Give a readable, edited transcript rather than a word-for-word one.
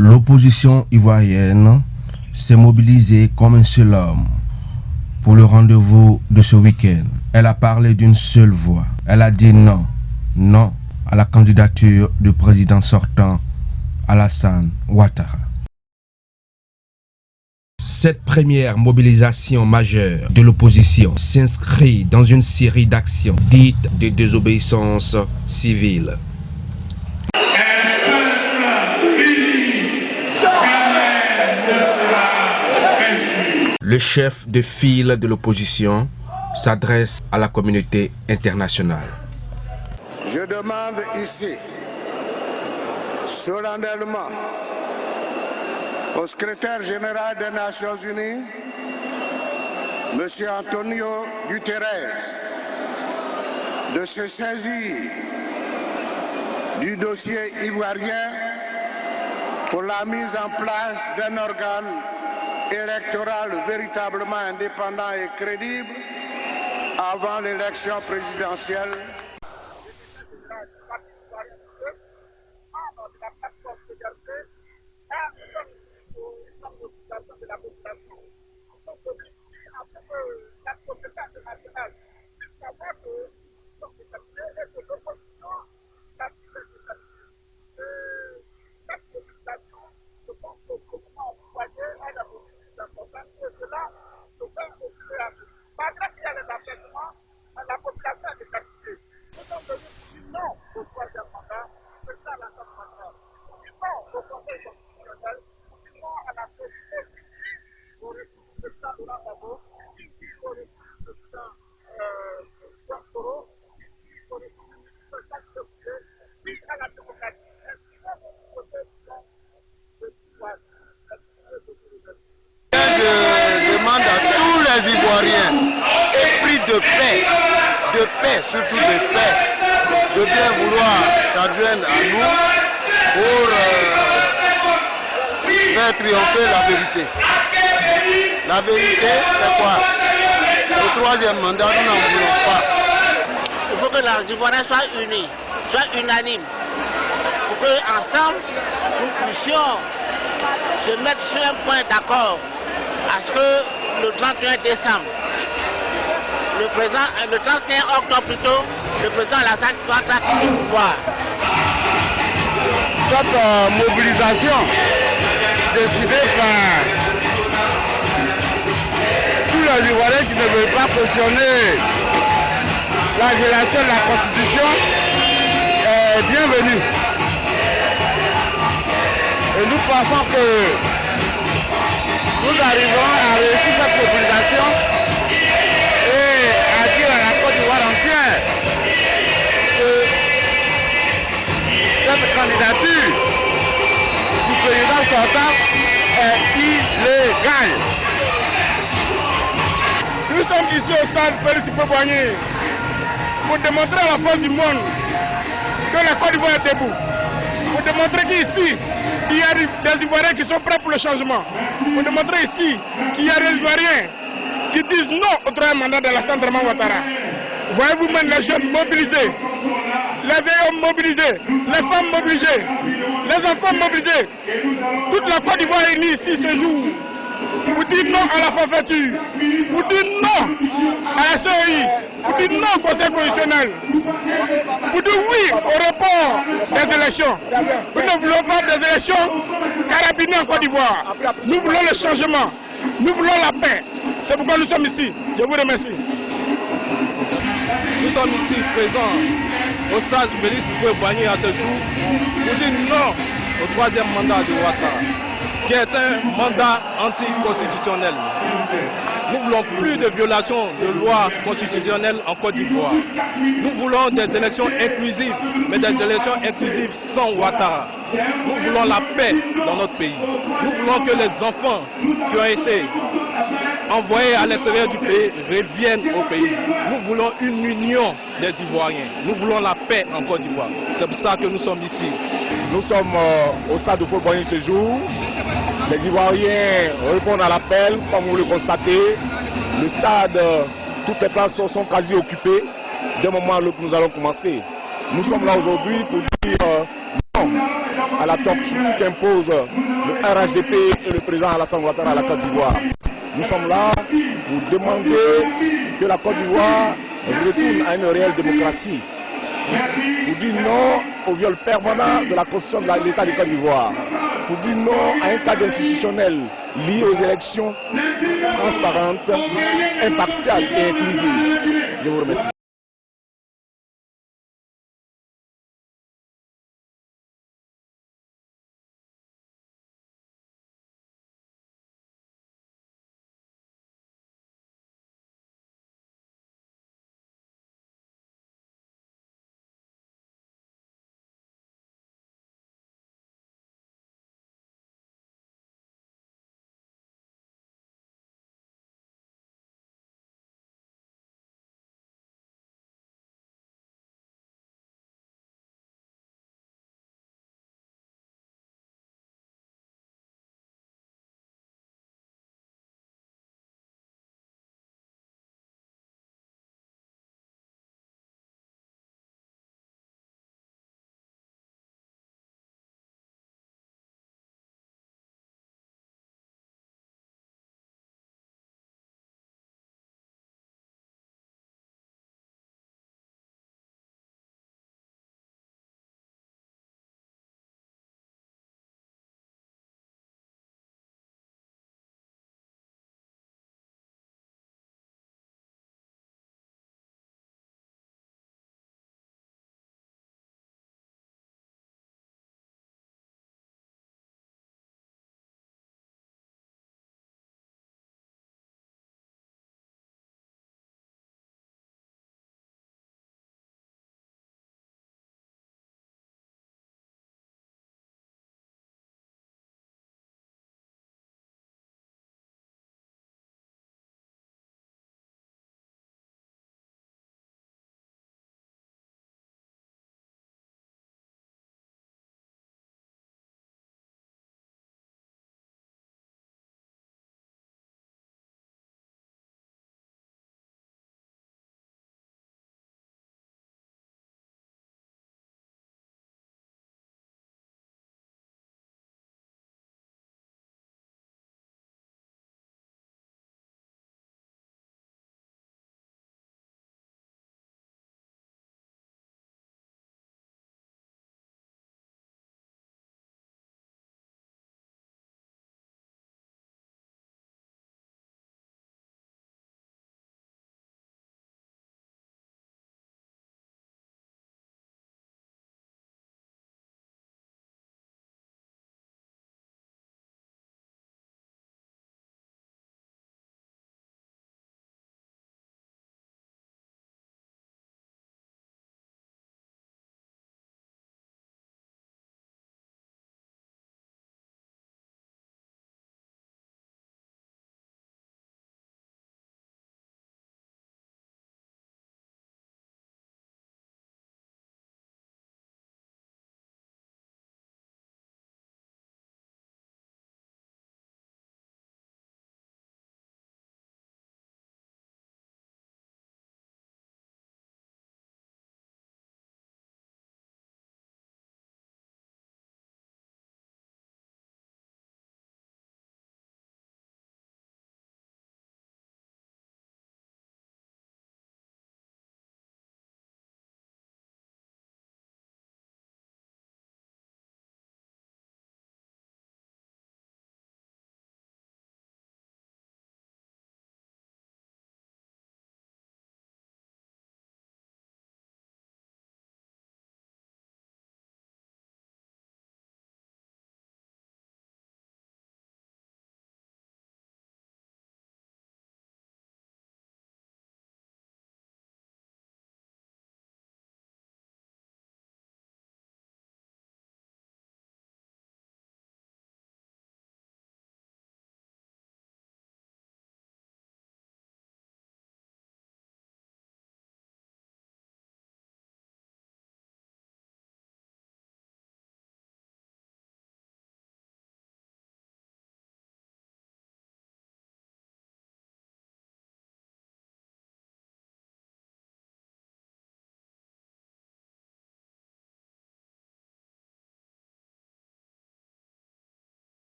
L'opposition ivoirienne s'est mobilisée comme un seul homme pour le rendez-vous de ce week-end. Elle a parlé d'une seule voix. Elle a dit non, non à la candidature du président sortant Alassane Ouattara. Cette première mobilisation majeure de l'opposition s'inscrit dans une série d'actions dites de désobéissance civile. Le chef de file de l'opposition s'adresse à la communauté internationale. Je demande ici, solennellement, au secrétaire général des Nations Unies, M. Antonio Guterres, de se saisir du dossier ivoirien pour la mise en place d'un organe électoral véritablement indépendant et crédible avant l'élection présidentielle. Esprit de paix, surtout de paix, de bien vouloir s'adjoindre à nous pour faire triompher la vérité. La vérité, c'est quoi? Le troisième mandat, nous n'en voulons pas. Il faut que les Ivoiriens soient unis, soient unanimes, pour qu'ensemble, nous puissions se mettre sur un point d'accord à ce que le 31 décembre, le 31 octobre plutôt, le président Alassane Ouattara quitte le pouvoir. Cette mobilisation décidée par tous les Ivoiriens qui ne veulent pas cautionner la violation de la Constitution est bienvenue. Et nous pensons que nous arriverons à réussir cette mobilisation et à dire à la Côte d'Ivoire entière que cette candidature du président sortant est illégale. Nous sommes ici au stade Félix Houphouët-Boigny pour démontrer à la face du monde que la Côte d'Ivoire est debout. Pour démontrer qu'ici, il y a des Ivoiriens qui sont prêts pour le changement. Pour démontrer ici qu'il y a des Ivoiriens qui disent non au troisième mandat d'Alassane Ouattara. Voyez-vous même les jeunes mobilisés, les vieillards mobilisés, les femmes mobilisées, les enfants mobilisés. Toute la Côte d'Ivoire est unie ici ce jour. Vous dites non à la forfaiture, vous dites non à la CEI, vous dites non au Conseil constitutionnel, vous dites oui au report des élections. Nous ne voulons pas des élections carabinées en Côte d'Ivoire. Nous voulons le changement, nous voulons la paix. C'est pourquoi nous sommes ici. Je vous remercie. Nous sommes ici présents au stade Félix Houphouët-Boigny à ce jour pour dire non au troisième mandat de Ouattara, qui est un mandat anticonstitutionnel. Nous voulons plus de violations de lois constitutionnelles en Côte d'Ivoire. Nous voulons des élections inclusives, mais des élections inclusives sans Ouattara. Nous voulons la paix dans notre pays. Nous voulons que les enfants qui ont été envoyés à l'extérieur du pays reviennent au pays. Nous voulons une union des Ivoiriens. Nous voulons la paix en Côte d'Ivoire. C'est pour ça que nous sommes ici. Nous sommes au stade Houphouët-Boigny ce jour. Les Ivoiriens répondent à l'appel, comme vous le constatez. Le stade, toutes les places sont quasi occupées. Dès le moment où nous allons commencer. Nous sommes là aujourd'hui pour dire non à la torture qu'impose le RHDP et le président Alassane Ouattara à la Côte d'Ivoire. Nous sommes là pour demander que la Côte d'Ivoire retourne à une réelle démocratie. Pour dire non au viol permanent de la constitution de l'État de Côte d'Ivoire. Pour dire non à un cadre institutionnel lié aux élections transparentes, impartiales et inclusives. Je vous remercie.